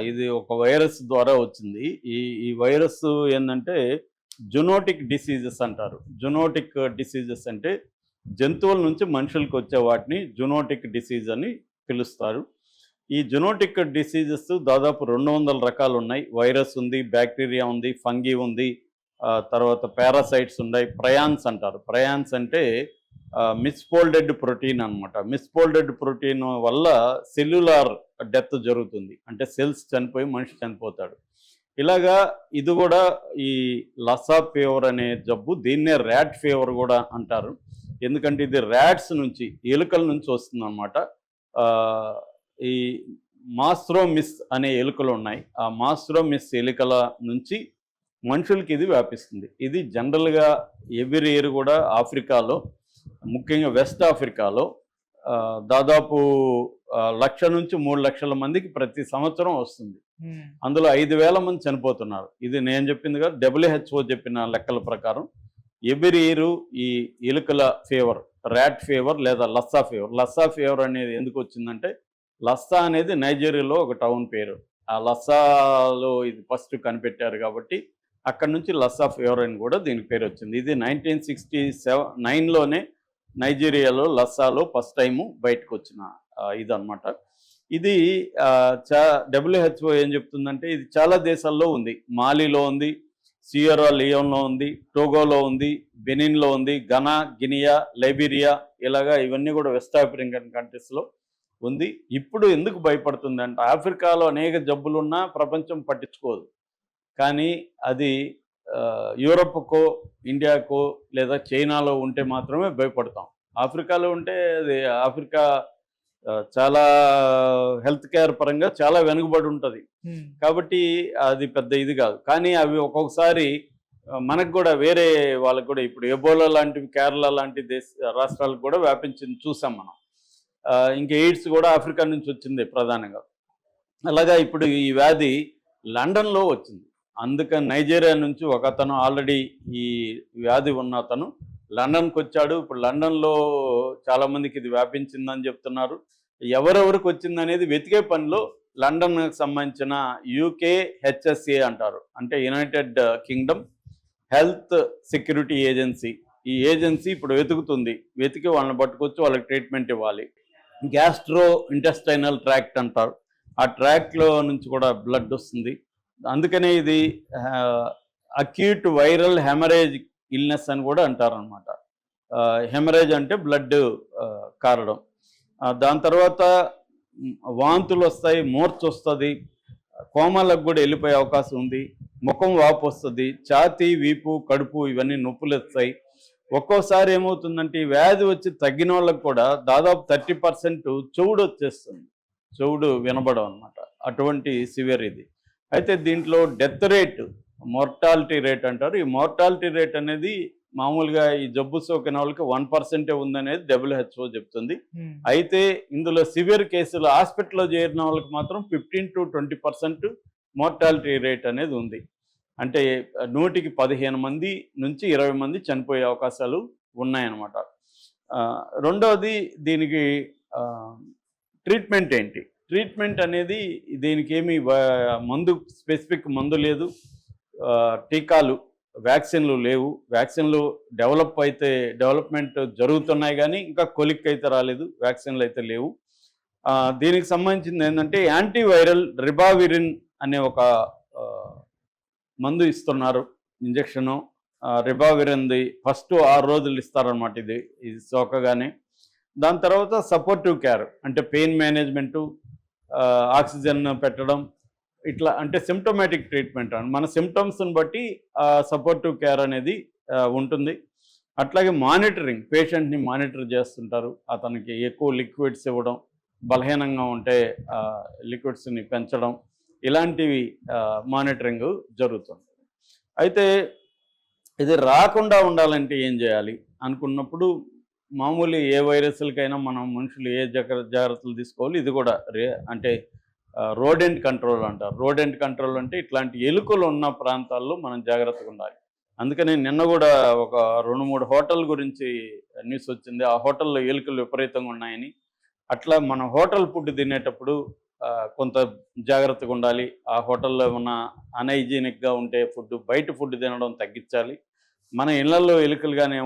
ఇది ఒక వైరస్ ద్వారా వచ్చింది. ఈ ఈ వైరస్ ఏందంటే జునోటిక్ డిసీజెస్ అంటారు. జునోటిక్ డిసీజెస్ అంటే జంతువుల నుంచి మనుషులకు వచ్చే వాటిని జునోటిక్ డిసీజ్ అని పిలుస్తారు. ఈ జునోటిక్ డిసీజెస్ దాదాపు 200 రకాలు ఉన్నాయి. వైరస్ ఉంది, బ్యాక్టీరియా ఉంది, ఫంగీ ఉంది, తర్వాత పారాసైట్స్ ఉన్నాయి, ప్రయాన్స్ అంటారు. ప్రయాన్స్ అంటే మిస్ఫోల్డెడ్ ప్రోటీన్ అనమాట. మిస్ఫోల్డెడ్ ప్రోటీన్ వల్ల సెల్యులార్ డెత్ జరుగుతుంది. అంటే సెల్స్ చనిపోయి మనిషి చనిపోతాడు. ఇలాగా ఇది కూడా ఈ లసా ఫీవర్ అనే జబ్బు, దీన్నే ర్యాట్ ఫీవర్ కూడా అంటారు. ఎందుకంటే ఇది ర్యాట్స్ నుంచి, ఎలుకల నుంచి వస్తుందన్నమాట. ఈ మాస్ట్రోమిస్ అనే ఎలుకలు ఉన్నాయి. ఆ మాస్ట్రోమిస్ ఎలుకల నుంచి మనుషులకి ఇది వ్యాపిస్తుంది. ఇది జనరల్గా ఎవ్రీ ఇయర్ కూడా ఆఫ్రికాలో, ముఖ్యంగా వెస్ట్ ఆఫ్రికాలో దాదాపు 1,00,000 నుంచి 3,00,000 మందికి ప్రతి సంవత్సరం వస్తుంది. అందులో 5,000 మంది చనిపోతున్నారు. ఇది నేను చెప్పింది కాదు, WHO చెప్పిన లెక్కల ప్రకారం ఎవ్రీ ఇయర్ ఈ ఎలుకల ఫీవర్, ర్యాట్ ఫీవర్ లేదా లస్సా ఫీవర్. లస్సా ఫీవర్ అనేది ఎందుకు వచ్చిందంటే, లస్సా అనేది నైజీరియాలో ఒక టౌన్ పేరు. ఆ లస్సాలో ఇది ఫస్ట్ కనిపెట్టారు కాబట్టి అక్కడ నుంచి లస్సా ఫీవర్ అని కూడా దీనికి పేరు వచ్చింది. ఇది 1969లోనే నైజీరియాలో లస్సాలో ఫస్ట్ టైము బయటకు వచ్చిన ఇదన్నమాట. ఇది WHO ఏం చెప్తుందంటే ఇది చాలా దేశాల్లో ఉంది. మాలీలో ఉంది, సియరా లియోన్లో ఉంది, టోగోలో ఉంది, బెనిన్లో ఉంది, ఘనా, గినియా, లైబీరియా, ఇలాగా ఇవన్నీ కూడా వెస్ట్ ఆఫ్రికన్ కంట్రీస్లో ఉంది. ఇప్పుడు ఎందుకు భయపడుతుంది అంటే, ఆఫ్రికాలో అనేక జబ్బులున్నా ప్రపంచం పట్టించుకోదు. కానీ అది యూరప్కో, ఇండియాకో లేదా చైనాలో ఉంటే మాత్రమే భయపడతాం. ఆఫ్రికాలో ఉంటే అది ఆఫ్రికా చాలా హెల్త్ కేర్ పరంగా చాలా వెనుకబడి ఉంటుంది కాబట్టి అది పెద్ద ఇది కాదు. కానీ అవి ఒక్కొక్కసారి మనకు కూడా వేరే వాళ్ళకు కూడా, ఇప్పుడు ఎబోలా లాంటివి కేరళ లాంటి రాష్ట్రాలకు కూడా వ్యాపించింది చూసాం మనం. ఇంకా ఎయిడ్స్ కూడా ఆఫ్రికా నుంచి వచ్చింది ప్రధానంగా. అలాగా ఇప్పుడు ఈ వ్యాధి లండన్లో వచ్చింది. అందుకని నైజీరియా నుంచి ఒక అతను ఆల్రెడీ ఈ వ్యాధి ఉన్న అతను లండన్కి వచ్చాడు. ఇప్పుడు లండన్లో చాలామందికి ఇది వ్యాపించిందని చెప్తున్నారు. ఎవరెవరికి వచ్చిందనేది వెతికే పనిలో లండన్కి సంబంధించిన UKHSA అంటారు, అంటే United Kingdom health security agency. ఈ ఏజెన్సీ ఇప్పుడు వెతుకుతుంది. వెతికి వాళ్ళని పట్టుకొచ్చి వాళ్ళకి ట్రీట్మెంట్ ఇవ్వాలి. గ్యాస్ట్రో ఇంటెస్టైనల్ ట్రాక్ట్ అంటారు. ఆ ట్రాక్ట్లో నుంచి కూడా బ్లడ్ వస్తుంది. అందుకనే ఇది అక్యూట్ వైరల్ హెమరేజ్ ఇల్నెస్ అని కూడా అంటారనమాట. హెమరేజ్ అంటే బ్లడ్ కారడం. దాని తర్వాత వాంతులు వస్తాయి, మూర్ఛ వస్తుంది, కోమాలకు కూడా వెళ్ళిపోయే అవకాశం ఉంది, ముఖం వాపు వస్తుంది, ఛాతీ, వీపు, కడుపు ఇవన్నీ నొప్పులు వస్తాయి. ఒక్కోసారి ఏమవుతుందంటే ఈ వ్యాధి వచ్చి తగ్గిన వాళ్ళకి కూడా దాదాపు 30% చెవుడు వచ్చేస్తుంది, చెవుడు వినబడం అనమాట. అటువంటి సివియర్ ఇది. అయితే దీంట్లో డెత్ రేట్, మోర్టాలిటీ రేట్ అంటారు. ఈ మోర్టాలిటీ రేట్ అనేది మామూలుగా ఈ జబ్బు సోకిన వాళ్ళకి 1% ఉందనేది WHO చెప్తుంది. అయితే ఇందులో సివియర్ కేసులు హాస్పిటల్లో చేరిన వాళ్ళకి మాత్రం 15 to 20% మోర్టాలిటీ రేట్ అనేది ఉంది. అంటే 100కి 15 మంది నుంచి 20 మంది చనిపోయే అవకాశాలు ఉన్నాయన్నమాట. రెండవది దీనికి ట్రీట్మెంట్ ఏంటి? ట్రీట్మెంట్ అనేది దీనికి ఏమి మందు, స్పెసిఫిక్ మందు లేదు, టీకాలు, వ్యాక్సిన్లు లేవు. వ్యాక్సిన్లు డెవలప్మెంట్ జరుగుతున్నాయి కానీ ఇంకా కొలిక్ అయితే రాలేదు, వ్యాక్సిన్లు అయితే లేవు. దీనికి సంబంధించింది ఏంటంటే యాంటీవైరల్ రిబావిరిన్ అనే ఒక మందు ఇస్తున్నారు, ఇంజక్షను. రిబావిరిన్ది ఫస్ట్ 6 రోజులు ఇస్తారనమాట. ఇది సోకగానే. దాని తర్వాత సపోర్టివ్ కేర్ అంటే పెయిన్ మేనేజ్మెంటు, ఆక్సిజన్ పెట్టడం, ఇట్లా అంటే సిమ్టోమాటిక్ ట్రీట్మెంట్ అని మన సిమ్టమ్స్ని బట్టి సపోర్టివ్ కేర్ అనేది ఉంటుంది. అట్లాగే మానిటరింగ్, పేషెంట్ని మానిటర్ చేస్తుంటారు. అతనికి ఎక్కువ లిక్విడ్స్ ఇవ్వడం, బలహీనంగా ఉంటే లిక్విడ్స్ని పెంచడం, ఇలాంటివి మానిటరింగ్ జరుగుతుంది. అయితే ఇది రాకుండా ఉండాలంటే ఏం చేయాలి అనుకున్నప్పుడు, మామూలు ఏ వైరస్లకైనా మనం మనుషులు ఏ జాగ్రత్తలు తీసుకోవాలి. ఇది కూడా అంటే రోడెంట్ కంట్రోల్ అంటారు. రోడెంట్ కంట్రోల్ అంటే ఇట్లాంటి ఎలుకలు ఉన్న ప్రాంతాల్లో మనం జాగ్రత్తగా ఉండాలి. అందుకని నిన్న కూడా ఒక 2-3 హోటల్ గురించి న్యూస్ వచ్చింది. ఆ హోటల్లో ఎలుకలు విపరీతంగా ఉన్నాయని. అట్లా మన హోటల్ ఫుడ్ తినేటప్పుడు కొంత జాగ్రత్తగా ఉండాలి. ఆ హోటల్లో ఏమన్నా అన్‌హైజీనిక్‌గా ఉంటే బయట ఫుడ్ తినడం తగ్గించాలి. మన ఇళ్లల్లో ఎలుకలు గాని